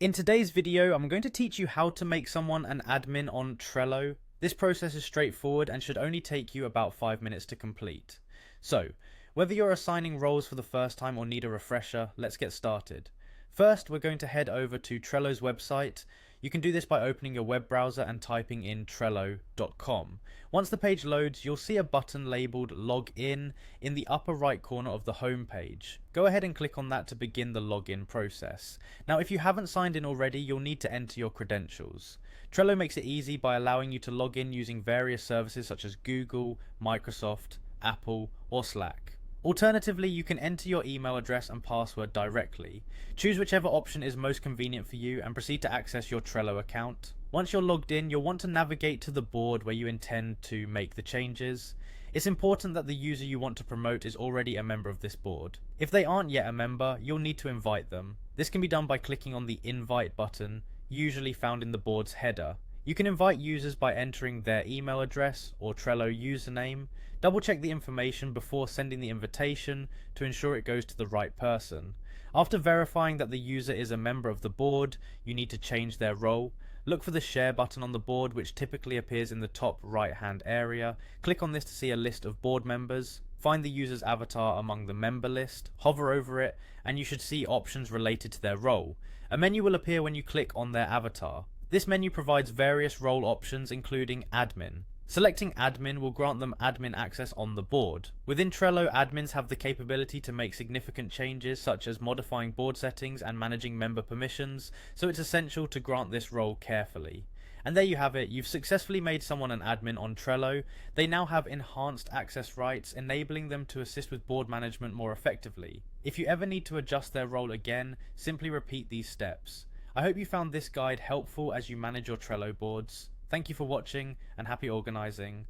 In today's video, I'm going to teach you how to make someone an admin on Trello. This process is straightforward and should only take you about 5 minutes to complete. So, whether you're assigning roles for the first time or need a refresher, let's get started. First, we're going to head over to Trello's website. You can do this by opening your web browser and typing in trello.com. Once the page loads, you'll see a button labeled Login in the upper right corner of the home page. Go ahead and click on that to begin the login process. Now, if you haven't signed in already, you'll need to enter your credentials. Trello makes it easy by allowing you to log in using various services such as Google, Microsoft, Apple, or Slack. Alternatively, you can enter your email address and password directly. Choose whichever option is most convenient for you and proceed to access your Trello account. Once you're logged in, you'll want to navigate to the board where you intend to make the changes. It's important that the user you want to promote is already a member of this board. If they aren't yet a member, you'll need to invite them. This can be done by clicking on the Invite button, usually found in the board's header. You can invite users by entering their email address or Trello username. Double check the information before sending the invitation to ensure it goes to the right person. After verifying that the user is a member of the board, you need to change their role. Look for the share button on the board, which typically appears in the top right hand area. Click on this to see a list of board members. Find the user's avatar among the member list, hover over it, and you should see options related to their role. A menu will appear when you click on their avatar. This menu provides various role options including admin. Selecting admin will grant them admin access on the board. Within Trello, admins have the capability to make significant changes such as modifying board settings and managing member permissions, so it's essential to grant this role carefully. And there you have it, you've successfully made someone an admin on Trello. They now have enhanced access rights, enabling them to assist with board management more effectively. If you ever need to adjust their role again, simply repeat these steps. I hope you found this guide helpful as you manage your Trello boards. Thank you for watching and happy organizing.